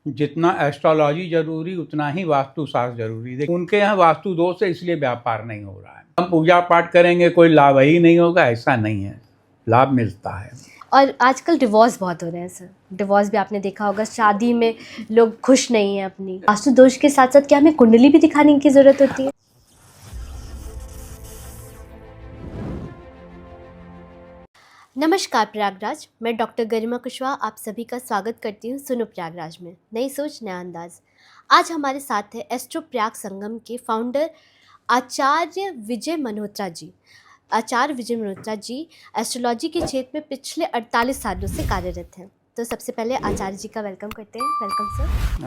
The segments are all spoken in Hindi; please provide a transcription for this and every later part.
जितना एस्ट्रोलॉजी जरूरी उतना ही वास्तुशास्त्र जरूरी। देखिए उनके यहाँ वास्तु दोष है इसलिए व्यापार नहीं हो रहा है। हम पूजा पाठ करेंगे कोई लाभ ही नहीं होगा, ऐसा नहीं है, लाभ मिलता है। और आजकल डिवोर्स बहुत हो रहे हैं सर, डिवोर्स भी आपने देखा होगा, शादी में लोग खुश नहीं हैं अपनी। वास्तु दोष के साथ साथ क्या हमें कुंडली भी दिखाने की जरूरत होती है? नमस्कार प्रयागराज, मैं डॉक्टर गरिमा कुशवाहा आप सभी का स्वागत करती हूँ सुनो प्रयागराज में। नई सोच नया अंदाज। आज हमारे साथ है एस्ट्रो प्रयाग संगम के फाउंडर आचार्य विजय मल्होत्रा जी। आचार्य विजय मल्होत्रा जी एस्ट्रोलॉजी के क्षेत्र में पिछले 48 सालों से कार्यरत हैं। तो सबसे पहले आचार्य जी का वेलकम करते हैं। Welcome sir.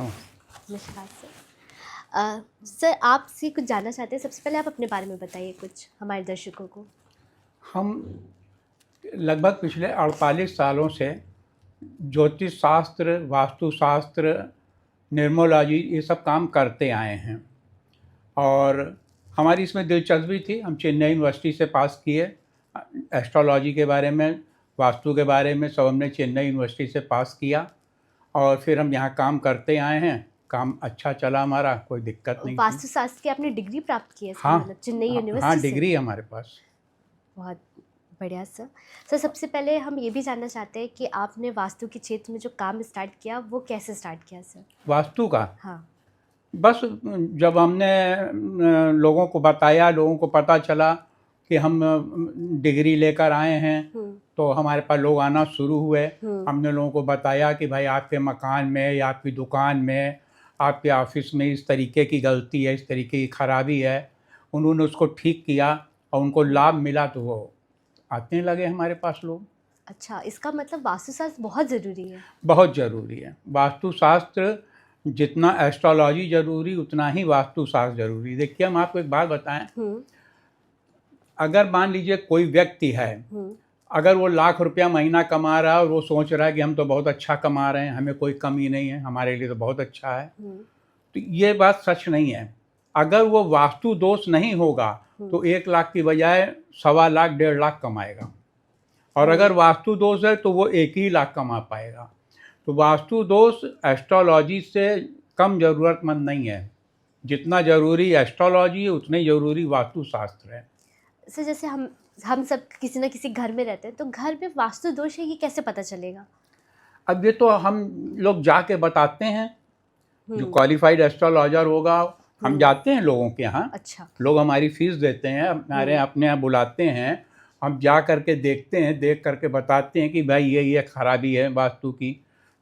नमस्कार सर। सर आपसे कुछ जानना चाहते हैं, सबसे पहले आप अपने बारे में बताइए कुछ हमारे दर्शकों को। हम लगभग पिछले 48 सालों से ज्योतिष शास्त्र, वास्तुशास्त्र, न्यूमरोलॉजी ये सब काम करते आए हैं और हमारी इसमें दिलचस्पी थी। हम चेन्नई यूनिवर्सिटी से पास किए, एस्ट्रोलॉजी के बारे में, वास्तु के बारे में सब हमने चेन्नई यूनिवर्सिटी से पास किया और फिर हम यहाँ काम करते आए हैं। काम अच्छा चला हमारा, कोई दिक्कत नहीं। वास्तुशास्त्र की आपने डिग्री प्राप्त की है? हाँ, मतलब चेन्नई यूनिवर्सिटी हाँ, से? डिग्री है हमारे पास। बहुत बढ़िया सर। सर सबसे पहले हम ये भी जानना चाहते हैं कि आपने वास्तु के क्षेत्र में जो काम स्टार्ट किया वो कैसे स्टार्ट किया सर? वास्तु का? हाँ। बस जब हमने लोगों को बताया, लोगों को पता चला कि हम डिग्री लेकर आए हैं तो हमारे पास लोग आना शुरू हुए। हमने लोगों को बताया कि भाई आपके मकान में या आपकी दुकान में, आपके ऑफिस में इस तरीके की गलती है, इस तरीके की खराबी है। उन्होंने उसको ठीक किया और उनको लाभ मिला तो वो आते लगे हमारे पास लोग। अच्छा, इसका मतलब वास्तुशास्त्र बहुत ज़रूरी है? बहुत ज़रूरी है। वास्तुशास्त्र जितना एस्ट्रोलॉजी जरूरी उतना ही वास्तुशास्त्र जरूरी। देखिए हम आपको एक बात बताएं, अगर मान लीजिए कोई व्यक्ति है, अगर वो लाख रुपया महीना कमा रहा है और वो सोच रहा है कि हम तो बहुत अच्छा कमा रहे हैं, हमें कोई कमी नहीं है, हमारे लिए तो बहुत अच्छा है, तो ये बात सच नहीं है। अगर वो वास्तु दोष नहीं होगा तो 1 लाख की बजाय 1.25 लाख 1.5 लाख कमाएगा, और अगर वास्तु दोष है तो वो 1 ही लाख कमा पाएगा। तो वास्तु दोष एस्ट्रोलॉजी से कम ज़रूरतमंद नहीं है। जितना ज़रूरी एस्ट्रोलॉजी है उतना ही ज़रूरी वास्तुशास्त्र है। सर जैसे हम सब किसी न किसी घर में रहते हैं, तो घर में वास्तु दोष है ये कैसे पता चलेगा? अब ये तो हम लोग जाके बताते हैं, जो क्वालिफाइड एस्ट्रोलॉजर होगा, हम जाते हैं लोगों के यहाँ। अच्छा। लोग हमारी फीस देते हैं, हमारे अपने यहाँ बुलाते हैं, हम जा करके देखते हैं, देख करके बताते हैं कि भाई ये खराबी है वास्तु की,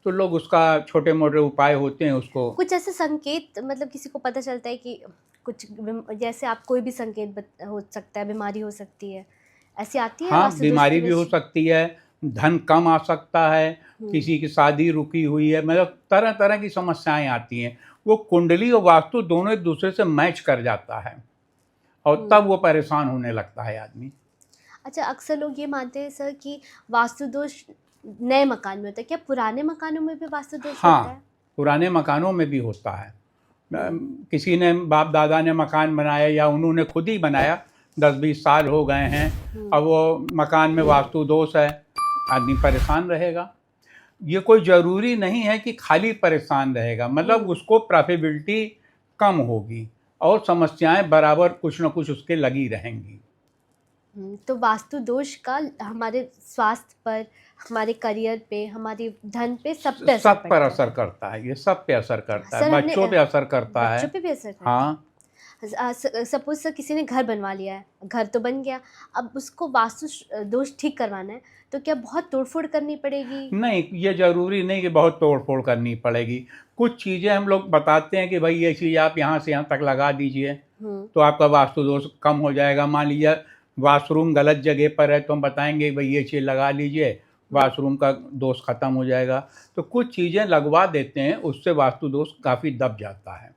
तो लोग उसका छोटे मोटे उपाय होते हैं उसको। कुछ ऐसे संकेत, मतलब किसी को पता चलता है कि कुछ जैसे आप कोई भी संकेत हो सकता है, बीमारी हो सकती है, ऐसी आती है? हाँ, बीमारी भी हो सकती है, धन कम आ सकता है, किसी की शादी रुकी हुई है, मतलब तरह तरह की समस्याएं आती हैं। वो कुंडली और वास्तु दोनों एक दूसरे से मैच कर जाता है और तब वो परेशान होने लगता है आदमी। अच्छा, अक्सर लोग ये मानते हैं सर कि वास्तु दोष नए मकान में होता है, क्या पुराने मकानों में भी वास्तु दोष होता है? पुराने मकानों में भी होता है। किसी ने, बाप दादा ने मकान बनाया या उन्होंने खुद ही बनाया, 10-20 साल हो गए हैं, अब वो मकान में वास्तु दोष है, आदमी परेशान रहेगा। ये कोई ज़रूरी नहीं है कि खाली परेशान रहेगा, मतलब उसको प्रॉफिटेबिलिटी कम होगी और समस्याएं बराबर कुछ न कुछ उसके लगी रहेंगी। तो वास्तु दोष का हमारे स्वास्थ्य पर, हमारे करियर पे, हमारे धन पे, सब पर असर करता है। ये सब पे असर करता है, बच्चों पे असर करता है। बच्चों पे भी असर करता है? हाँ। सपोज सर किसी ने घर बनवा लिया है, घर तो बन गया, अब उसको वास्तु दोष ठीक करवाना है, तो क्या बहुत तोड़फोड़ करनी पड़ेगी? नहीं, ये ज़रूरी नहीं कि बहुत तोड़फोड़ करनी पड़ेगी। कुछ चीज़ें हम लोग बताते हैं कि भाई ये चीज़ आप यहाँ से यहाँ तक लगा दीजिए तो आपका वास्तु दोष कम हो जाएगा। मान लीजिए वाशरूम गलत जगह पर है तो हम बताएंगे भाई ये चीज़ लगा लीजिए, वाशरूम का दोष ख़त्म हो जाएगा। तो कुछ चीज़ें लगवा देते हैं, उससे वास्तु दोष काफ़ी दब जाता है।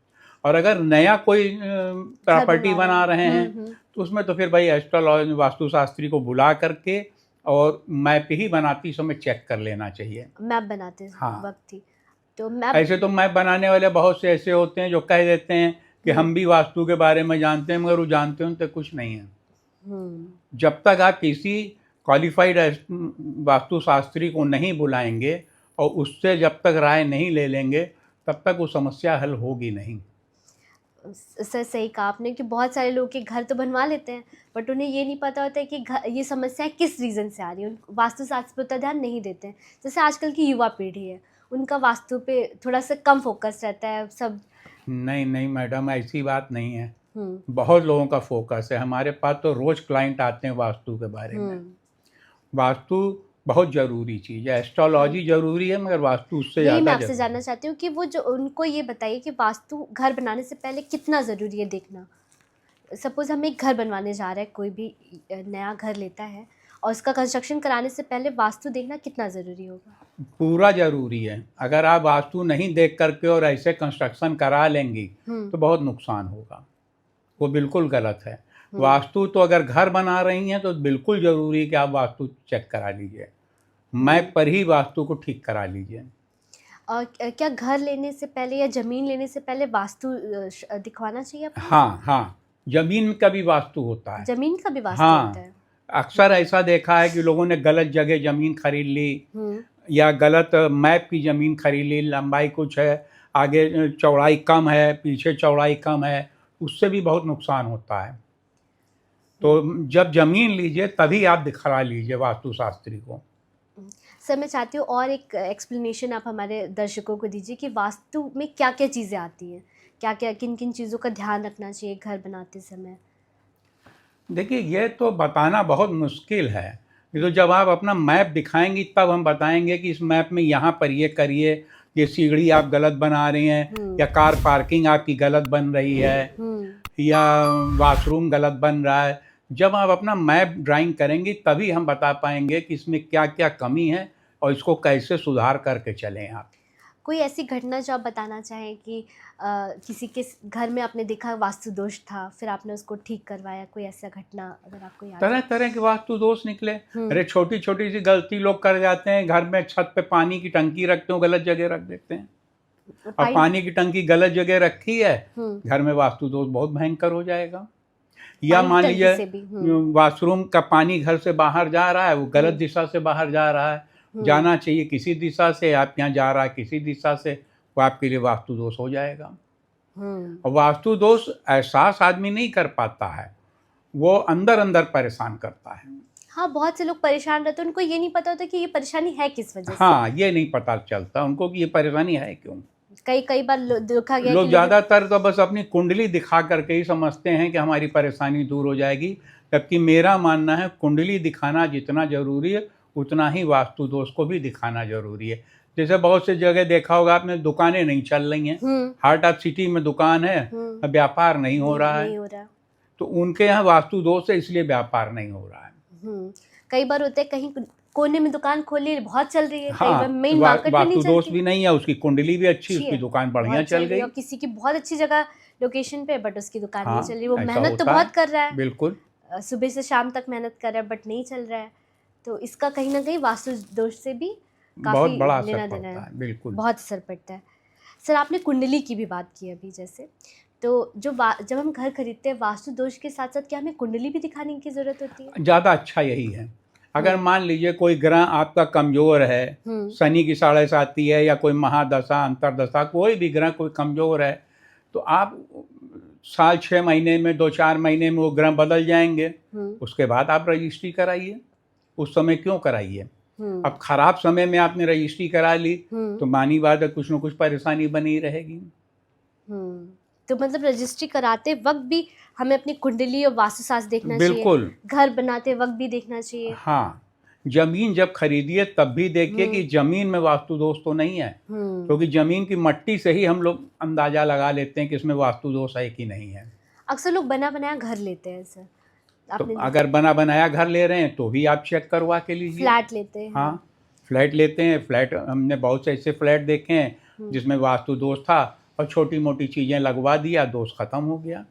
और अगर नया कोई प्रॉपर्टी बना रहे हैं तो उसमें तो फिर भाई एस्ट्रोलॉजी वास्तुशास्त्री को बुला करके और मैप ही बनाती समय चेक कर लेना चाहिए। मैप बनाते वक्त ही तो मैप, ऐसे तो मैप बनाने वाले बहुत से ऐसे होते हैं जो कह देते हैं कि हम भी वास्तु के बारे में जानते हैं, मगर वो जानते हैं तो कुछ नहीं है। जब तक आप किसी क्वालिफाइड वास्तुशास्त्री को नहीं बुलाएंगे और उससे जब तक राय नहीं ले लेंगे तब तक वो समस्या हल होगी नहीं। सर सही कहा आपने कि बहुत सारे लोग के घर तो बनवा लेते हैं बट उन्हें ये नहीं पता होता है कि ये समस्या किस रीज़न से आ रही है। वास्तुशास्त्र पर उतना ध्यान नहीं देते हैं। जैसे आजकल की युवा पीढ़ी है, उनका वास्तु पे थोड़ा सा कम फोकस रहता है सब। नहीं मैडम, ऐसी बात नहीं है। बहुत लोगों का फोकस है। हमारे पास तो रोज़ क्लाइंट आते हैं वास्तु के बारे में। वास्तु बहुत ज़रूरी चीज़ है। एस्ट्रोलॉजी ज़रूरी है मगर वास्तु उससे ज़्यादा। मैं आपसे जानना चाहती हूँ कि वो जो उनको ये बताइए कि वास्तु घर बनाने से पहले कितना ज़रूरी है देखना। सपोज़ हम एक घर बनवाने जा रहे हैं, कोई भी नया घर लेता है और उसका कंस्ट्रक्शन कराने से पहले वास्तु देखना कितना ज़रूरी होगा? पूरा ज़रूरी है। अगर आप वास्तु नहीं देख करके और ऐसे कंस्ट्रक्शन करा लेंगी तो बहुत नुकसान होगा। वो बिल्कुल गलत है। वास्तु तो अगर घर बना रही हैं तो बिल्कुल ज़रूरी है कि आप वास्तु चेक करा लीजिए। मैप पर ही वास्तु को ठीक करा लीजिए। और क्या घर लेने से पहले या ज़मीन लेने से पहले वास्तु दिखवाना चाहिए आपको? हाँ, ज़मीन का भी वास्तु होता है। ज़मीन का भी वास्तु होता है। अक्सर ऐसा देखा है कि लोगों ने गलत जगह ज़मीन खरीद ली या गलत मैप की ज़मीन खरीद ली। लंबाई कुछ है, आगे चौड़ाई कम है, पीछे चौड़ाई कम है, उससे भी बहुत नुकसान होता है। तो जब ज़मीन लीजिए तभी आप दिखा लीजिए वास्तुशास्त्री को। सर मैं चाहती हूँ और एक एक्सप्लेनेशन आप हमारे दर्शकों को दीजिए कि वास्तु में क्या क्या चीज़ें आती हैं, क्या क्या किन किन चीज़ों का ध्यान रखना चाहिए घर बनाते समय। देखिए, ये तो बताना बहुत मुश्किल है। ये तो जब आप अपना मैप दिखाएंगी तब हम बताएंगे कि इस मैप में यहाँ पर ये करिए, ये सीढ़ी आप गलत बना रही हैं या कार पार्किंग आपकी गलत बन रही है या वाशरूम गलत बन रहा है। जब आप अपना मैप ड्राइंग करेंगे तभी हम बता पाएंगे कि इसमें क्या क्या कमी है और इसको कैसे सुधार करके चलें आप। कोई ऐसी घटना जो आप बताना चाहें कि किसी के घर में आपने देखा वास्तु दोष था, फिर आपने उसको ठीक करवाया, कोई ऐसा घटना अगर आपको याद? तरह तरह के वास्तु दोष निकले। अरे छोटी छोटी सी गलती लोग कर जाते हैं। घर में छत पे पानी की टंकी रखते हो, गलत जगह रख देते हैं। अब पानी की टंकी गलत जगह रखी है, घर में वास्तु दोष बहुत भयंकर हो जाएगा। या मान लीजिए वाशरूम का पानी घर से बाहर जा रहा है, वो गलत दिशा से बाहर जा रहा है। जाना चाहिए किसी दिशा से, आप यहाँ जा रहा है किसी दिशा से, वो आपके लिए वास्तु दोष हो जाएगा। और वास्तु दोष एहसास आदमी नहीं कर पाता है, वो अंदर अंदर परेशान करता है। हाँ, बहुत से लोग परेशान रहते हैं, उनको ये नहीं पता होता कि ये परेशानी है किस वजह से। हाँ, ये नहीं पता चलता उनको कि ये परेशानी है क्यों। कई बार देखा गया लोग ज़्यादातर तो बस अपनी कुंडली दिखा करके ही समझते हैं कि हमारी परेशानी दूर हो जाएगी, जबकि मेरा मानना है कुंडली दिखाना जितना ज़रूरी है उतना ही वास्तु दोष को भी दिखाना ज़रूरी है। जैसे बहुत से जगह देखा होगा आपने, दुकानें नहीं चल रही हैं, हार्ट ऑफ सिटी में दुकान है, व्यापार नहीं हो रहा है, तो उनके यहाँ वास्तु दोष है, इसलिए व्यापार नहीं हो रहा है। कई बार होते हैं कहीं कोने में दुकान खोली है, बहुत चल रही है, कई बार मेन मार्केट में नहीं चलती। वास्तु दोष भी नहीं है, उसकी कुंडली भी अच्छी, उसकी दुकान बढ़िया चल गई। और किसी की बहुत अच्छी जगह लोकेशन पे बट उसकी दुकान नहीं चल रही। वो मेहनत तो बहुत कर रहा है, बिल्कुल सुबह से शाम तक मेहनत कर रहा है बट नहीं चल रहा है। तो इसका कहीं ना कहीं वास्तु दोष से भी बहुत बड़ा असर पड़ता है। बिल्कुल बहुत असर पड़ता है। सर आपने कुंडली की भी बात की अभी, जैसे तो जब हम घर खरीदते हैं वास्तु दोष के साथ साथ क्या हमें कुंडली भी दिखाने की जरूरत होती है? ज़्यादा अच्छा यही है। अगर मान लीजिए कोई ग्रह आपका कमजोर है, शनि की 7.5 है या कोई महादशा अंतरदशा, कोई भी ग्रह कोई कमजोर है, तो आप साल 6 महीने में 2-4 महीने में वो ग्रह बदल जाएंगे। उसके बाद आप रजिस्ट्री कराइए। उस समय क्यों कराइए? अब खराब समय में आपने रजिस्ट्री करा ली तो मानी बात है कुछ न कुछ परेशानी बनी रहेगी। तो मतलब रजिस्ट्री कराते वक्त भी हमें अपनी कुंडली और वास्तुशास्त्र देखना चाहिए। बिल्कुल। घर बनाते वक्त भी देखना चाहिए। हाँ, जमीन जब खरीदिए तब भी देखिए कि जमीन में वास्तु दोष तो नहीं है, क्योंकि जमीन की मट्टी से ही हम लोग अंदाजा लगा लेते हैं कि इसमें वास्तु दोष है कि नहीं है। अक्सर लोग बना बनाया घर लेते हैं सर। तो अगर बना बनाया घर ले रहे हैं तो भी आप चेक करवा के लीजिए। फ्लैट लेते हैं। हाँ, फ्लैट लेते हैं। फ्लैट हमने बहुत से ऐसे फ्लैट देखे हैं जिसमें वास्तु दोष था और छोटी मोटी चीज़ें लगवा दिया, दोष खत्म हो गया।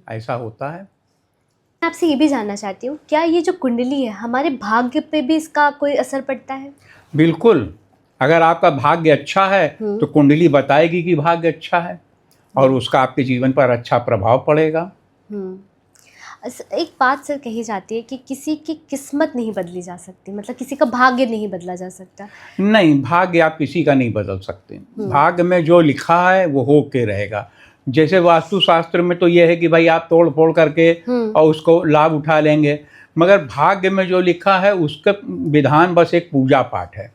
ऐसा होता है। मैं आपसे ये भी जानना चाहती हूँ, क्या ये जो कुंडली है हमारे भाग्य पे भी इसका कोई असर पड़ता है? बिल्कुल। अगर आपका भाग्य अच्छा है तो कुंडली बताएगी कि भाग्य अच्छा है और उसका आपके जीवन पर अच्छा प्रभाव पड़ेगा। एक बात सर कही जाती है कि किसी की किस्मत नहीं बदली जा सकती, मतलब किसी का भाग्य नहीं बदला जा सकता। नहीं, भाग्य आप किसी का नहीं बदल सकते। भाग्य में जो लिखा है वो हो के रहेगा। जैसे वास्तुशास्त्र में तो ये है कि भाई आप तोड़ फोड़ करके और उसको लाभ उठा लेंगे, मगर भाग्य में जो लिखा है उसका विधान बस एक पूजा पाठ है।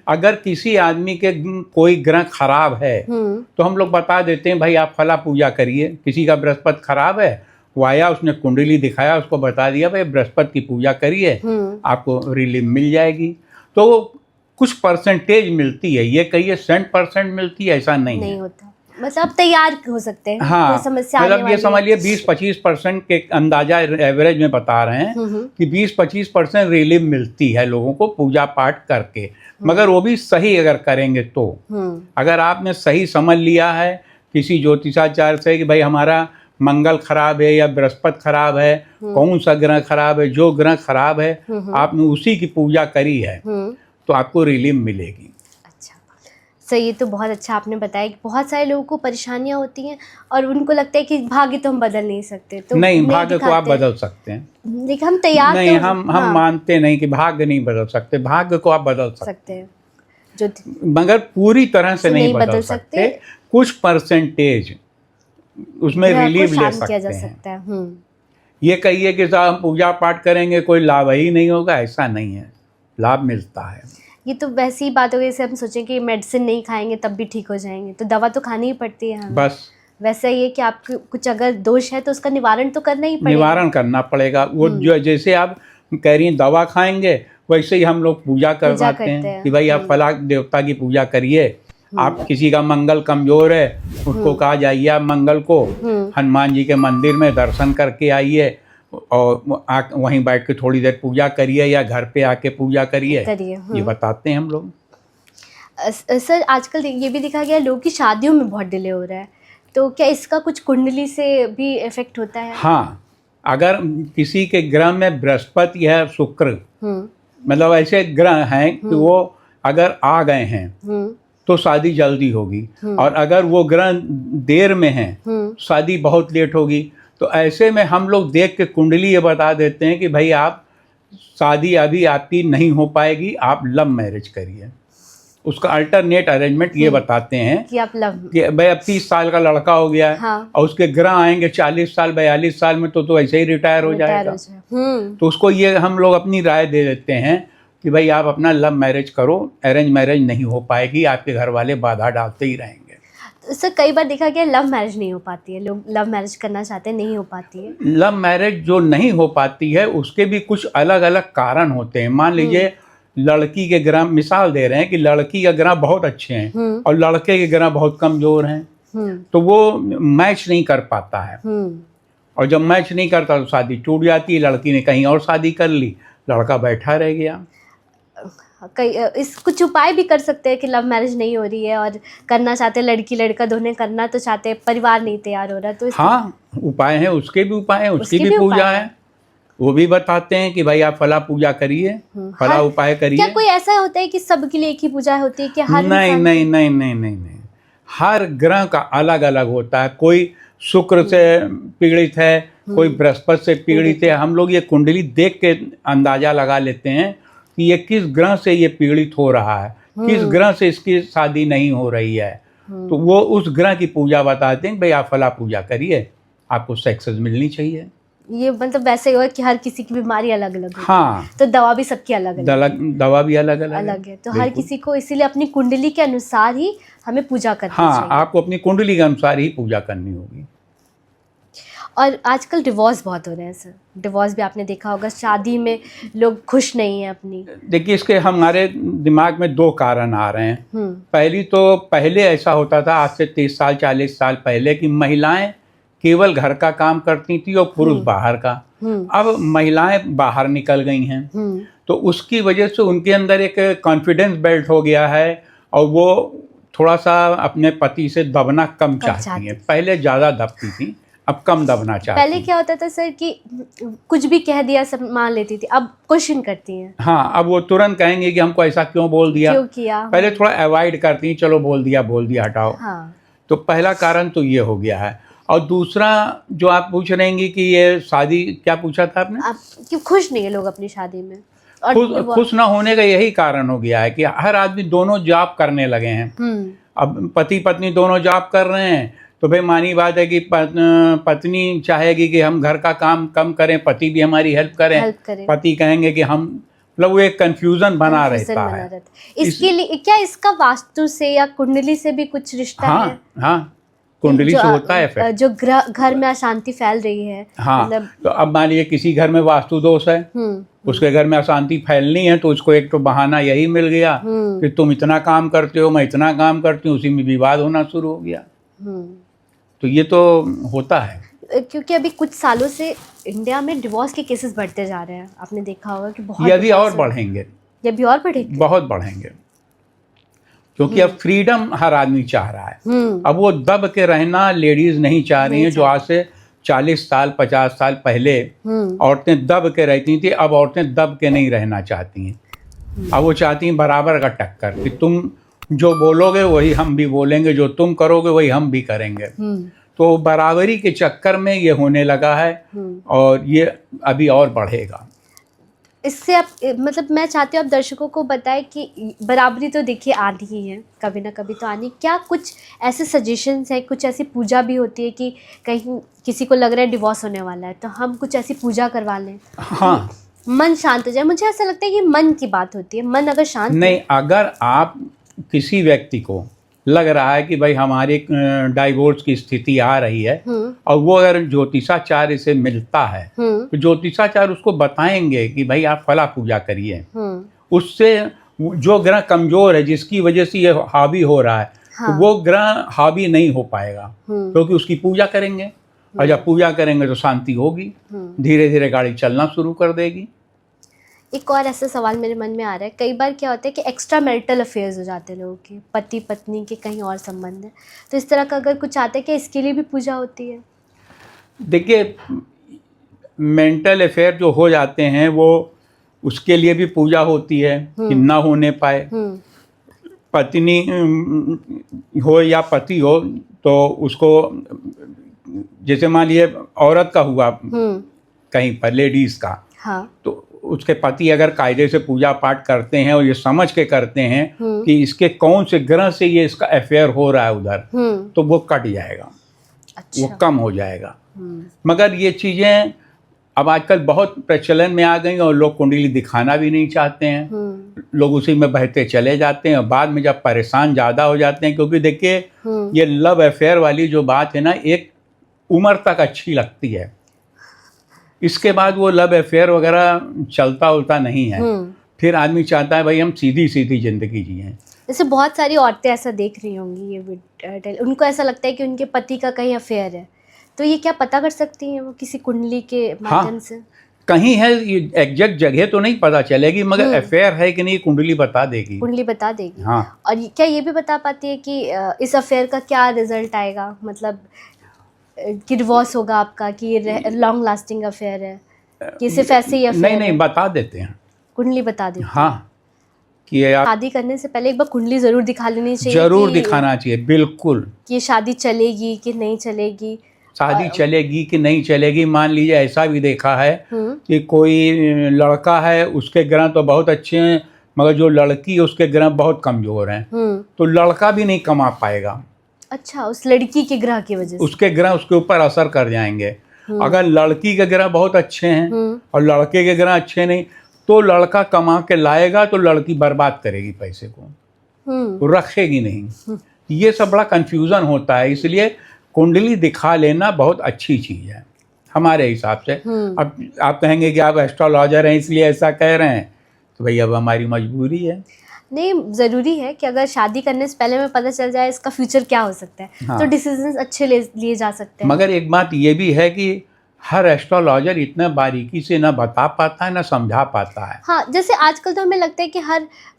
अगर किसी आदमी के कोई ग्रह खराब है तो हम लोग बता देते हैं भाई आप फला पूजा करिए। किसी का बृहस्पति खराब है, वो आया, उसने कुंडली दिखाया, उसको बता दिया भाई बृहस्पति की पूजा करिए, आपको रिलीफ मिल जाएगी। तो कुछ परसेंटेज मिलती है, ये कहिए 100% मिलती है ऐसा नहीं है। होता, मतलब तैयार हो सकते हैं। हाँ, कोई समस्या मतलब ये समझिए 20-25% के अंदाजा एवरेज में बता रहे हैं कि 20-25% रिलीफ मिलती है लोगों को पूजा पाठ करके, मगर वो भी सही अगर करेंगे तो। अगर आपने सही समझ लिया है किसी ज्योतिषाचार्य से कि भाई हमारा मंगल खराब है या बृहस्पति खराब है, कौन सा ग्रह खराब है, जो ग्रह खराब है आपने उसी की पूजा करी है तो आपको रिलीफ मिलेगी। सर ये तो बहुत अच्छा आपने बताया कि बहुत सारे लोगों को परेशानियां होती हैं और उनको लगता है कि भाग्य तो हम बदल नहीं सकते, तो नहीं, भाग्य को आप बदल सकते हैं, लेकिन हम तैयार नहीं, हम मानते नहीं कि भाग्य नहीं बदल सकते। भाग्य को आप बदल सकते हैं जो, मगर पूरी तरह से नहीं बदल सकते। कुछ परसेंटेज उसमें रिलीफ ले सकते हैं। ये कहिए कि साहब हम पूजा पाठ करेंगे कोई लाभ ही नहीं होगा, ऐसा नहीं है, लाभ मिलता है। ये तो वैसी ही बात हो गई, जैसे हम सोचें कि मेडिसिन नहीं खाएंगे तब भी ठीक हो जाएंगे, तो दवा तो खानी ही पड़ती है हमें। बस वैसा ही है कि आपको कुछ अगर दोष है तो उसका निवारण तो करना ही पड़ेगा, निवारण करना पड़ेगा। वो जो जैसे आप कह रही हैं दवा खाएंगे, वैसे ही हम लोग पूजा करवाते हैं कि भाई आप फला देवता की पूजा करिए। आप किसी का मंगल कमजोर है उसको कहा जाइए आप मंगल को हनुमान जी के मंदिर में दर्शन करके आइए और वहीं बैठ के थोड़ी देर पूजा करिए या घर पे आके पूजा करिए, ये बताते हैं हम लोग। सर आजकल ये भी देखा गया लोगों की शादियों में बहुत डिले हो रहा है, तो क्या इसका कुछ कुंडली से भी इफेक्ट होता है? हाँ, अगर किसी के ग्रह में बृहस्पति या शुक्र मतलब ऐसे ग्रह हैं कि वो अगर आ गए हैं तो शादी जल्दी होगी, और अगर वो ग्रह देर में हैं शादी बहुत लेट होगी। तो ऐसे में हम लोग देख के कुंडली ये बता देते हैं कि भाई आप शादी अभी आपकी नहीं हो पाएगी, आप लव मैरिज करिए। उसका अल्टरनेट अरेंजमेंट ये बताते हैं कि आप लव कि भाई अब 30 साल का लड़का हो गया है, हाँ। और उसके ग्रह आएंगे 40 साल 42 साल में तो ऐसे ही रिटायर हो जाएगा। तो उसको ये हम लोग अपनी राय दे देते हैं कि भाई आप अपना लव मैरिज करो, अरेंज मैरिज नहीं हो पाएगी, आपके घर वाले बाधा डालते ही रहेंगे। सर कई बार देखा गया लव मैरिज नहीं हो पाती है, लोग लव मैरिज करना चाहते हैं, नहीं हो पाती है। लव मैरिज जो नहीं हो पाती है उसके भी कुछ अलग अलग कारण होते हैं। मान लीजिए लड़की के ग्रह, मिसाल दे रहे हैं कि लड़की के ग्रह बहुत अच्छे हैं और लड़के के ग्रह बहुत कमजोर हैं, तो वो मैच नहीं कर पाता है, और जब मैच नहीं करता तो शादी टूट जाती है। लड़की ने कहीं और शादी कर ली, लड़का बैठा रह गया। इस कुछ उपाय भी कर सकते हैं कि लव मैरिज नहीं हो रही है और करना चाहते, लड़की लड़का दोनों करना तो चाहते हैं, परिवार नहीं तैयार हो रहा, तो हाँ उपाय हैं, उसके भी उपाय हैं, उसकी भी पूजा है, वो भी बताते हैं कि भाई आप फला पूजा करिए, फला उपाय करिए। क्या कोई ऐसा होता है कि सबके लिए एक ही पूजा होती है कि हर नहीं नहीं नहीं नहीं नहीं नहीं, हर ग्रह का अलग अलग होता है। कोई शुक्र से पीड़ित है, कोई बृहस्पति से पीड़ित है। हम लोग ये कुंडली देख के अंदाजा लगा लेते हैं कि ये किस ग्रह से ये पीड़ित हो रहा है, किस ग्रह से इसकी शादी नहीं हो रही है, तो वो उस ग्रह की पूजा बताते हैं। भाई आप फला पूजा करिए, आपको सक्सेस मिलनी चाहिए। ये मतलब वैसे हुआ कि हर किसी की बीमारी अलग अलग है, हाँ, तो दवा भी सबकी अलग अलग, दवा भी अलग अलग है। तो हर किसी को इसीलिए अपनी कुंडली के अनुसार ही हमें पूजा करनी चाहिए। हाँ, आपको अपनी कुंडली के अनुसार ही पूजा करनी होगी। और आजकल डिवोर्स बहुत हो रहे हैं सर, डिवोर्स भी आपने देखा होगा, शादी में लोग खुश नहीं हैं अपनी। देखिए इसके हमारे दिमाग में दो कारण आ रहे हैं। पहली तो पहले ऐसा होता था, आज से 30 साल 40 साल पहले, कि महिलाएं केवल घर का काम करती थी और पुरुष बाहर का। अब महिलाएं बाहर निकल गई हैं, तो उसकी वजह से उनके अंदर एक कॉन्फिडेंस बिल्ड हो गया है और वो थोड़ा सा अपने पति से दबना कम चाहती हैं। पहले ज़्यादा दबती थी, अब कम दबना चाहती। पहले क्या होता था सर कि कुछ भी कह दिया सब मान लेती थी, अब क्वेश्चन करती हैं। हाँ, अब वो तुरंत कहेंगे कि हमको ऐसा क्यों बोल दिया, क्यों किया। पहले थोड़ा अवॉइड करती, चलो बोल दिया हटाओ। हाँ। तो पहला कारण तो ये हो गया है। और दूसरा जो आप पूछ रहे हैं कि ये शादी, क्या पूछा था आपने? आप क्यों खुश नहीं है लोग अपनी शादी में? और खुश ना होने का यही कारण हो गया है कि हर आदमी दोनों जॉब करने लगे हैं। अब पति पत्नी दोनों जॉब कर रहे हैं, तो भाई मानी बात है कि पत्नी चाहेगी कि हम घर का काम कम करें, पति भी हमारी हेल्प करें। पति कहेंगे कि हम, मतलब वो एक कंफ्यूजन बना रहता है। इसके लिए क्या इसका वास्तु से या कुंडली से भी कुछ रिश्ता है? हाँ, कुंडली से होता है फिर। जो घर में अशांति फैल रही है। हाँ, तो अब मान लीजिए किसी घर में वास्तु दोष है, उसके घर में अशांति फैलनी है, तो उसको एक तो बहाना यही मिल गया कि तुम इतना काम करते हो, मैं इतना काम करती हूँ, उसी में विवाद होना शुरू हो गया। तो ये तो होता है, क्योंकि अभी कुछ सालों से इंडिया में डिवोर्स के केसेस बढ़ते जा रहे हैं। आपने देखा होगा कि बहुत, ये भी और बढ़ेंगे, ये भी और बढ़ेंगे, बहुत बढ़ेंगे, क्योंकि अब फ्रीडम हर आदमी चाह रहा है। अब वो दब के रहना लेडीज नहीं चाह रही हैं। जो आज से 40 साल 50 साल पहले औरतें दब के रहती थी, अब औरतें दब के नहीं रहना चाहती हैं। अब वो चाहती हैं बराबर का टक्कर, कि तुम जो बोलोगे वही हम भी बोलेंगे, जो तुम करोगे वही हम भी करेंगे। तो बराबरी के चक्कर में ये होने लगा है, और ये अभी और बढ़ेगा। इससे आप, मतलब मैं चाहती हूँ आप दर्शकों को बताएं कि बराबरी तो देखिए आनी ही है, कभी ना कभी तो आनी। क्या कुछ ऐसे सजेशंस हैं, कुछ ऐसी पूजा भी होती है कि कहीं किसी को लग रहा है डिवोर्स होने वाला है, तो हम कुछ ऐसी पूजा करवा लें? हाँ, मन शांत हो जाए। मुझे ऐसा लगता है कि मन की बात होती है, मन अगर शांत नहीं, अगर आप किसी व्यक्ति को लग रहा है कि भाई हमारे डाइवोर्स की स्थिति आ रही है, और वो अगर ज्योतिषाचार्य से मिलता है, तो ज्योतिषाचार्य उसको बताएंगे कि भाई आप फला पूजा करिए। उससे जो ग्रह कमजोर है, जिसकी वजह से ये हावी हो रहा है, तो वो ग्रह हावी नहीं हो पाएगा, क्योंकि उसकी पूजा करेंगे, और जब पूजा करेंगे तो शांति होगी, धीरे धीरे गाड़ी चलना शुरू कर देगी। एक और ऐसा सवाल मेरे मन में आ रहा है, कई बार क्या होता है कि एक्स्ट्रा मैरिटल अफेयर्स हो जाते हैं लोगों के, पति पत्नी के कहीं और संबंध है, तो इस तरह का अगर कुछ आता है, क्या इसके लिए भी पूजा होती है? देखिए, मेंटल अफेयर जो हो जाते हैं वो, उसके लिए भी पूजा होती है कि ना होने पाए। पत्नी हो या पति हो, तो उसको, जैसे मान लीजिए औरत का हुआ कहीं पर, लेडीज का, हाँ, तो उसके पति अगर कायदे से पूजा पाठ करते हैं और ये समझ के करते हैं कि इसके कौन से ग्रह से ये इसका अफेयर हो रहा है उधर, तो वो कट जाएगा। अच्छा। वो कम हो जाएगा। मगर ये चीज़ें अब आजकल बहुत प्रचलन में आ गई, और लोग कुंडली दिखाना भी नहीं चाहते हैं। लोग उसी में बहते चले जाते हैं, और बाद में जब परेशान ज़्यादा हो जाते हैं, क्योंकि देखिए ये लव अफेयर वाली जो बात है ना, एक उम्र तक अच्छी लगती है, इसके बाद वो लव अफेयर वगैरह चलता उलता नहीं है। फिर आदमी चाहता है भाई हम सीधी सीधी जिंदगी जिएं। जैसे बहुत सारी औरतें ऐसा देख रही होंगी ये, उनको ऐसा लगता है कि उनके पति का कहीं अफेयर है, तो ये क्या पता कर सकती हैं वो किसी कुंडली के माध्यम से? कहीं है, ये एग्जैक्ट जगह तो नहीं पता चलेगी, मगर अफेयर है कि नहीं कुंडली बता देगी। कुंडली बता देगी। हाँ। और क्या ये भी बता पाती है कि इस अफेयर का क्या रिजल्ट आएगा, मतलब कि डिवोर्स होगा आपका, कि लॉन्ग लास्टिंग अफेयर है, कि सिर्फ ऐसे ही अफेयर? नहीं, बता देते हैं, कुंडली बता देती है। हाँ, कि शादी करने से पहले एक बार कुंडली जरूर दिखा लेनी चाहिए, जरूर दिखाना चाहिए, बिल्कुल, कि शादी चलेगी कि नहीं चलेगी, शादी चलेगी कि नहीं चलेगी। मान लीजिए ऐसा भी देखा है कि कोई लड़का है, उसके ग्रह तो बहुत अच्छे हैं, मगर जो लड़की है उसके ग्रह बहुत कमजोर हैं, तो लड़का भी नहीं कमा पाएगा। अच्छा, उस लड़की के ग्रह की वजह से? उसके ग्रह उसके ऊपर असर कर जाएंगे। अगर लड़की के ग्रह बहुत अच्छे हैं और लड़के के ग्रह अच्छे नहीं, तो लड़का कमा के लाएगा तो लड़की बर्बाद करेगी पैसे को, तो रखेगी नहीं। ये सब बड़ा कंफ्यूजन होता है, इसलिए कुंडली दिखा लेना बहुत अच्छी चीज़ है हमारे हिसाब से। अब आप कहेंगे कि आप एस्ट्रोलॉजर हैं इसलिए ऐसा कह रहे हैं, तो भाई अब हमारी मजबूरी है। नहीं, ज़रूरी है कि अगर शादी करने से पहले में पता चल जाए इसका फ्यूचर क्या हो सकता है, हाँ, तो डिसीजंस अच्छे लिए जा सकते हैं। मगर एक बात ये भी है कि हर एस्ट्रोलॉजर इतना बारीकी से ना बता पाता है ना समझा पाता है। हाँ, जैसे आजकल तो हमें लगता है कि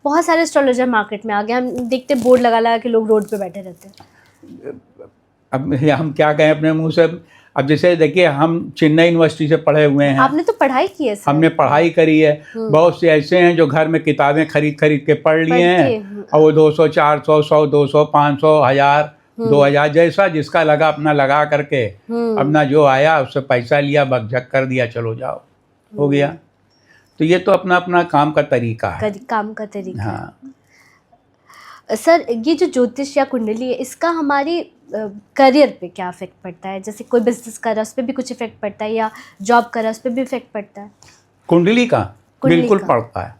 बहुत सारे एस्ट्रोलॉजर मार्केट में आ गए, हम देखते बोर्ड लगा के लोग रोड पे बैठे रहते हैं। अब हम क्या कहें अपने मुंह से। अब जैसे देखिए, हम चेन्नई यूनिवर्सिटी से पढ़े हुए हैं। आपने तो पढ़ाई की है सर? हमने पढ़ाई करी है। बहुत से ऐसे हैं जो घर में किताबें खरीद के पढ़ लिए हैं, और वो 200 400 100 200 500 1000 2000 जैसा जिसका लगा अपना लगा करके अपना जो आया उससे पैसा लिया, बकझक कर दिया, चलो जाओ, हो गया। तो ये तो अपना अपना काम का तरीका है। काम का तरीका। हाँ सर, ये जो ज्योतिष या कुंडली है, इसका हमारी करियर पे क्या इफेक्ट पड़ता है? जैसे कोई बिजनेस कर रहा है उस पर भी कुछ इफेक्ट पड़ता है, या जॉब कर रहा है उस पर भी इफेक्ट पड़ता है? कुंडली का बिल्कुल का। पड़ता है,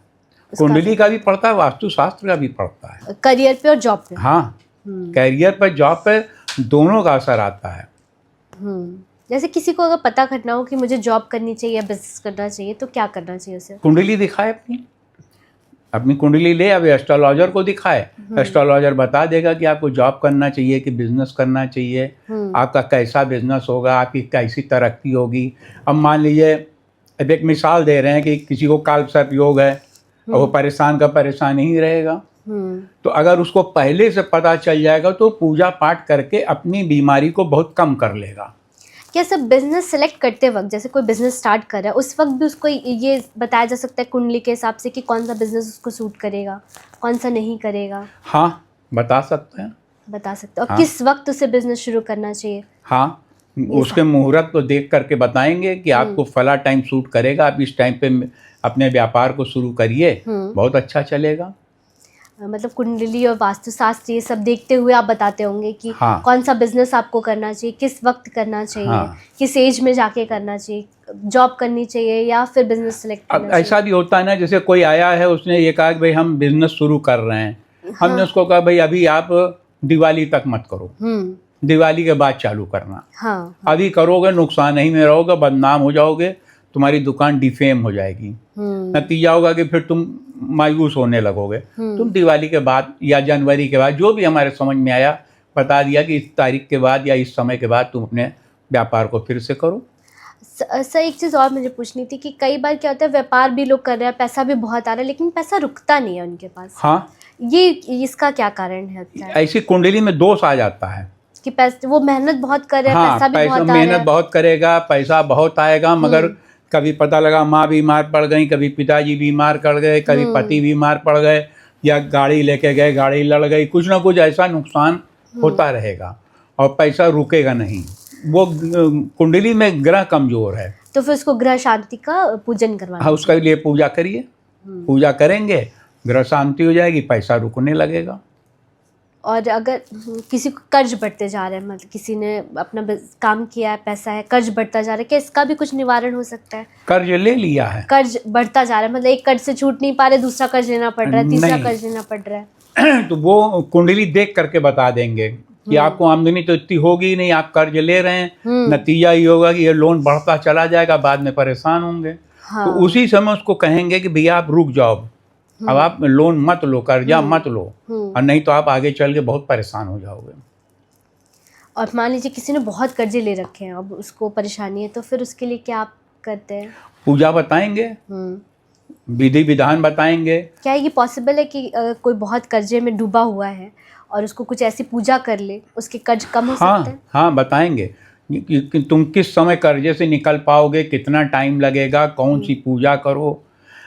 कुंडली का भी पड़ता है, वास्तुशास्त्र का भी पड़ता है। करियर पे और जॉब पे? हाँ, करियर पर, जॉब पे, दोनों का असर आता है। जैसे किसी को अगर पता करना हो कि मुझे जॉब करनी चाहिए या बिजनेस करना चाहिए, तो क्या करना चाहिए उसे? कुंडली दिखाए, अपनी कुंडली ले, अब एस्ट्रोलॉजर को दिखाए, एस्ट्रोलॉजर बता देगा कि आपको जॉब करना चाहिए कि बिजनेस करना चाहिए, आपका कैसा बिजनेस होगा, आपकी कैसी तरक्की होगी। अब मान लीजिए, अब एक मिसाल दे रहे हैं कि किसी को काल सर्प योग है और वो परेशान का परेशान ही रहेगा, तो अगर उसको पहले से पता चल जाएगा तो पूजा पाठ करके अपनी बीमारी को बहुत कम कर लेगा। क्या सब बिजनेस सेलेक्ट करते वक्त, जैसे कोई बिजनेस स्टार्ट कर रहा है उस वक्त भी उसको ये बताया जा सकता है कुंडली के हिसाब से कि कौन सा बिजनेस उसको सूट करेगा, कौन सा नहीं करेगा? हाँ, बता सकते हैं। बता सकते हैं। और किस वक्त उसे बिजनेस शुरू करना चाहिए? हाँ, उसके मुहूर्त को देख करके बताएंगे कि आपको फला टाइम सूट करेगा, आप इस टाइम पे अपने व्यापार को शुरू करिए, बहुत अच्छा चलेगा। मतलब कुंडली और वास्तुशास्त्र ये सब देखते हुए आप बताते होंगे कि कौन सा बिजनेस आपको करना चाहिए, किस वक्त करना चाहिए, किस एज में जाके करना चाहिए, जॉब करनी चाहिए या फिर बिजनेस सेलेक्ट करना चाहिए। ऐसा भी होता है ना, जैसे कोई आया है, उसने ये कहा कि भाई हम बिजनेस शुरू कर रहे हैं, हमने उसको कहा भाई अभी आप दिवाली तक मत करो, दिवाली के बाद चालू करना। अभी करोगे नुकसान ही में रहोगे, बदनाम हो जाओगे, तुम्हारी दुकान डिफेम हो जाएगी, नतीजा होगा कि फिर तुम मायूस होने लगोगे। तुम दिवाली के बाद या जनवरी के बाद, जो भी हमारे समझ में आया, बता दिया कि इस तारीख के बाद या इस समय के बाद तुम अपने व्यापार को फिर से करो। सर, एक चीज़ और मुझे पूछनी थी कि कई बार क्या होता है, व्यापार भी लोग कर रहे हैं, पैसा भी बहुत आ रहा है, लेकिन पैसा रुकता नहीं है उनके पास। हाँ, ये इसका क्या कारण है? ऐसी कुंडली में दोष आ जाता है कि पैसे, वो मेहनत बहुत कर रहे हैं, पैसा भी बहुत आ रहा है, मेहनत बहुत करेगा, पैसा बहुत आएगा, मगर कभी पता लगा माँ बीमार पड़ गई, कभी पिताजी बीमार पड़ गए, कभी पति बीमार पड़ गए, या गाड़ी लेके गए, गाड़ी लड़ गई, कुछ ना कुछ ऐसा नुकसान होता रहेगा और पैसा रुकेगा नहीं। वो कुंडली में ग्रह कमजोर है, तो फिर उसको ग्रह शांति का पूजन करवाना। हाँ, उसके लिए पूजा करिए, पूजा करेंगे, ग्रह शांति हो जाएगी, पैसा रुकने लगेगा। और अगर किसी को कर्ज बढ़ते जा रहे हैं, मतलब किसी ने अपना काम किया है, पैसा है, कर्ज बढ़ता जा रहा है, क्या इसका भी कुछ निवारण हो सकता है? कर्ज ले लिया है, कर्ज बढ़ता जा रहा है, मतलब एक कर्ज से छूट नहीं पा रहे, दूसरा कर्ज लेना पड़ रहा है, तीसरा कर्ज लेना पड़ रहा है, तो वो कुंडली देख करके बता देंगे कि आपको आमदनी तो इतनी होगी नहीं, आप कर्ज ले रहे हैं, नतीजा ये होगा कि ये लोन बढ़ता चला जाएगा, बाद में परेशान होंगे। तो उसी समय उसको कहेंगे कि भैया आप रुक जाओ, अब आप लोन मत लो, कर्जा मत लो, और नहीं तो आप आगे चल के बहुत परेशान हो जाओगे। और मान लीजिए किसी ने बहुत कर्जे ले रखे हैं, अब उसको परेशानी है, तो फिर उसके लिए क्या आप करते हैं? पूजा बताएंगे, विधि विधान बताएंगे। क्या ये पॉसिबल है कि कोई बहुत कर्जे में डूबा हुआ है और उसको कुछ ऐसी पूजा कर ले, उसके कर्ज कम हो सकते हैं? हाँ, बताएंगे कि तुम किस समय कर्जे से निकल पाओगे, कितना टाइम लगेगा, कौन सी पूजा करो।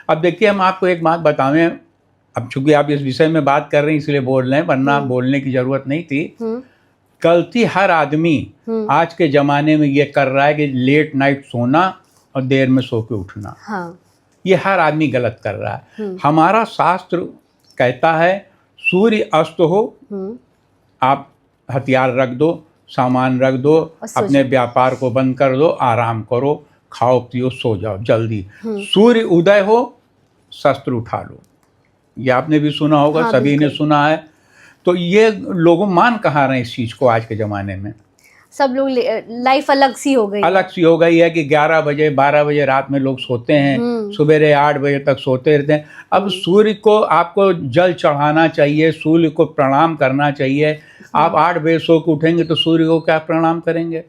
अब देखिए, हम आपको एक बात बतावें, अब चूंकि आप इस विषय में बात कर रहे हैं इसलिए बोल रहे हैं, वरना बोलने की जरूरत नहीं थी। गलती हर आदमी आज के ज़माने में ये कर रहा है कि लेट नाइट सोना और देर में सो के उठना। ये हर आदमी गलत कर रहा है। हमारा शास्त्र कहता है सूर्य अस्त हो, आप हथियार रख दो, सामान रख दो, अपने व्यापार को बंद कर दो, आराम करो, खाओ पियो, सो जाओ जल्दी। सूर्य उदय हो, शस्त्र उठा लो, ये आपने भी सुना होगा। हाँ, सभी ने सुना है। तो ये लोग मान कहाँ रहे इस चीज़ को आज के ज़माने में? सब लोग लाइफ अलग सी हो गई है कि 11 बजे 12 बजे रात में लोग सोते हैं, सुबेरे 8 बजे तक सोते रहते हैं। अब सूर्य को आपको जल चढ़ाना चाहिए, सूर्य को प्रणाम करना चाहिए। आप 8 बजे सो के उठेंगे तो सूर्य को क्या प्रणाम करेंगे?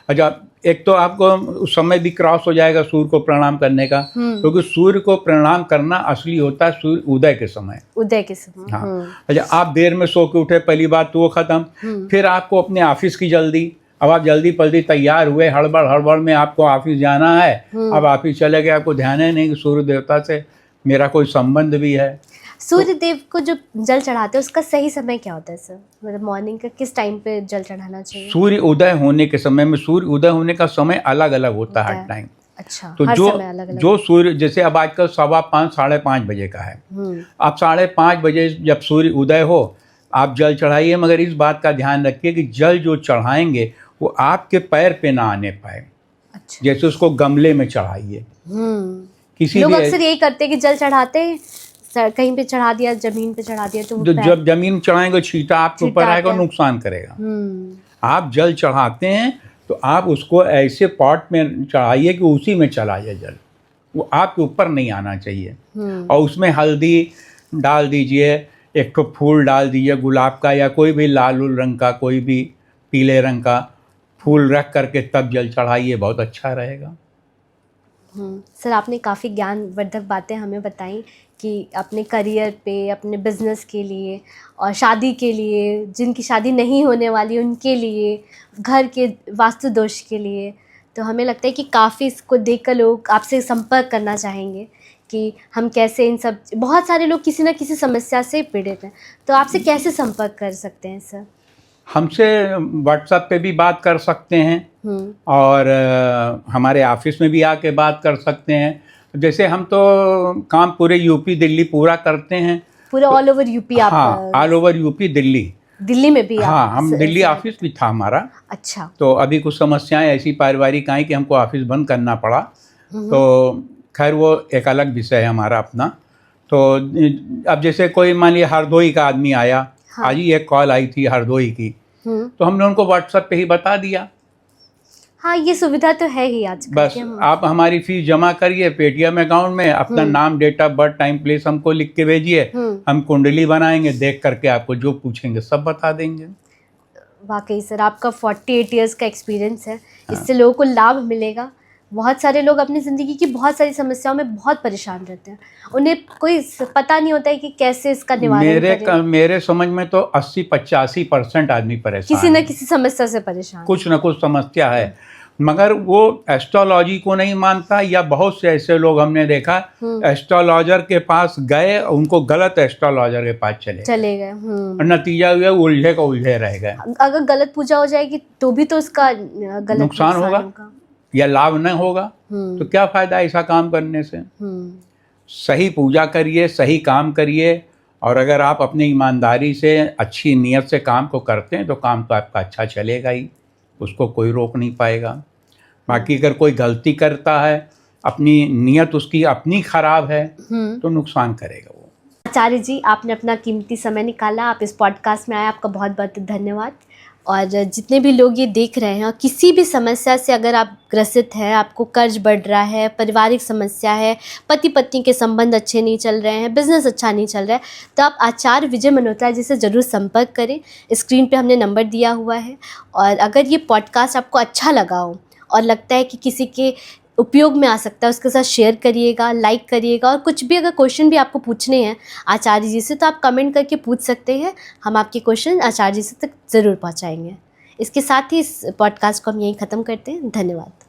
अच्छा, एक तो आपको उस समय भी क्रॉस हो जाएगा सूर्य को प्रणाम करने का, क्योंकि सूर्य को प्रणाम करना असली होता है सूर्य उदय के समय। हाँ, अच्छा, आप देर में सो के उठे, पहली बात तो वो खत्म। फिर आपको अपने ऑफिस की जल्दी, अब आप जल्दी पल्दी तैयार हुए, हड़बड़ में आपको ऑफिस जाना है। अब ऑफिस चले गए, आपको ध्यान है नहीं कि सूर्य देवता से मेरा कोई संबंध भी है। सूर्य देव को जो जल चढ़ाते हैं उसका सही समय क्या होता है सर? मतलब मॉर्निंग का किस टाइम पे जल चढ़ाना चाहिए? सूर्य उदय होने के समय में, सूर्य उदय होने का समय अलग अलग होता है हर टाइम। अच्छा, तो हर जो समय अलग अलग। जो सूर्य, जैसे अब आजकल 5:15 5:30 बजे का है, अब 5:30 बजे जब सूर्य उदय हो आप जल चढ़ाइए, मगर इस बात का ध्यान रखिए कि जल जो चढ़ाएंगे वो आपके पैर पे ना आने पाए। अच्छा। जैसे उसको गमले में चढ़ाइए। किसी लोग भी अक्सर यही करते हैं कि जल चढ़ाते हैं, कहीं पे चढ़ा दिया, जमीन पे चढ़ा दिया, तो वो जब जमीन चढ़ाएंगे छींटा आपके ऊपर आएगा, नुकसान करेगा। आप जल चढ़ाते हैं तो आप उसको ऐसे पॉट में चढ़ाइए कि उसी में चला जाए जल, वो आपके ऊपर नहीं आना चाहिए। और उसमें हल्दी डाल दीजिए, एक तो फूल डाल दीजिए गुलाब का या कोई भी लाल रंग का, कोई भी पीले रंग का फूल रख करके तब जल चढ़ाइए, बहुत अच्छा रहेगा। सर आपने काफ़ी ज्ञानवर्धक बातें हमें बताई कि अपने करियर पे, अपने बिजनेस के लिए और शादी के लिए, जिनकी शादी नहीं होने वाली उनके लिए, घर के वास्तु दोष के लिए, तो हमें लगता है कि काफ़ी इसको देखकर लोग आपसे संपर्क करना चाहेंगे कि हम कैसे इन सब, बहुत सारे लोग किसी न किसी समस्या से पीड़ित हैं, तो आपसे कैसे संपर्क कर सकते हैं सर? हमसे व्हाट्सएप पे भी बात कर सकते हैं और हमारे ऑफिस में भी आके बात कर सकते हैं। जैसे हम तो काम पूरे यूपी दिल्ली पूरा करते हैं, पूरा ऑल ओवर यूपी आप? हाँ, ऑल ओवर यूपी दिल्ली में भी? हाँ, हम दिल्ली ऑफिस भी था हमारा। अच्छा। तो अभी कुछ समस्याएं ऐसी पारिवारिक आई कि हमको ऑफिस बंद करना पड़ा, तो खैर वो एक अलग विषय है हमारा अपना। तो अब जैसे कोई मान लिया हरदोई का आदमी आया, आज ही एक कॉल आई थी हरदोई की, तो हमने उनको व्हाट्सएप पे ही बता दिया। हाँ, ये सुविधा तो है ही आजकल। बस आप हमारी फीस जमा करिए पेटीएम अकाउंट में, अपना नाम, date of birth, time, place हमको लिख के भेजिए, हम कुंडली बनाएंगे, देख करके आपको जो पूछेंगे सब बता देंगे। वाकई सर आपका 48 इयर्स का एक्सपीरियंस है, इससे लोगों को लाभ मिलेगा। बहुत सारे लोग अपनी ज़िंदगी की बहुत सारी समस्याओं में बहुत परेशान रहते हैं, उन्हें कोई पता नहीं होता है कि कैसे इसका निवारण करें। मेरे समझ में तो 80-85% आदमी परेशान, किसी न किसी समस्या से परेशान, कुछ न कुछ समस्या है, मगर वो एस्ट्रोलॉजी को नहीं मानता, या बहुत से ऐसे लोग हमने देखा एस्ट्रोलॉजर के पास गए, उनको गलत एस्ट्रोलॉजर के पास चले गए और नतीजा हुआ उलझे का उलझे रह गए। अगर गलत पूजा हो जाएगी तो भी तो उसका गलत नुकसान होगा या लाभ न होगा, तो क्या फायदा ऐसा काम करने से। सही पूजा करिए, सही काम करिए, और अगर आप अपनी ईमानदारी से, अच्छी नीयत से काम को करते हैं तो काम तो आपका अच्छा चलेगा ही, उसको कोई रोक नहीं पाएगा। बाकी अगर कोई गलती करता है, अपनी नीयत उसकी अपनी खराब है, तो नुकसान करेगा वो। आचार्य जी, आपने अपना कीमती समय निकाला, आप इस पॉडकास्ट में आए, आपका बहुत बहुत धन्यवाद। और जितने भी लोग ये देख रहे हैं और किसी भी समस्या से अगर आप ग्रसित हैं, आपको कर्ज बढ़ रहा है, पारिवारिक समस्या है, पति पत्नी के संबंध अच्छे नहीं चल रहे हैं, बिजनेस अच्छा नहीं चल रहा है, तो आप आचार्य विजय मल्होत्रा जी से ज़रूर संपर्क करें। स्क्रीन पे हमने नंबर दिया हुआ है। और अगर ये पॉडकास्ट आपको अच्छा लगा हो और लगता है कि किसी के उपयोग में आ सकता है, उसके साथ शेयर करिएगा, लाइक करिएगा। और कुछ भी अगर क्वेश्चन भी आपको पूछने हैं आचार्य जी से, तो आप कमेंट करके पूछ सकते हैं, हम आपके क्वेश्चन आचार्य जी से तक ज़रूर पहुंचाएंगे। इसके साथ ही इस पॉडकास्ट को हम यहीं ख़त्म करते हैं। धन्यवाद।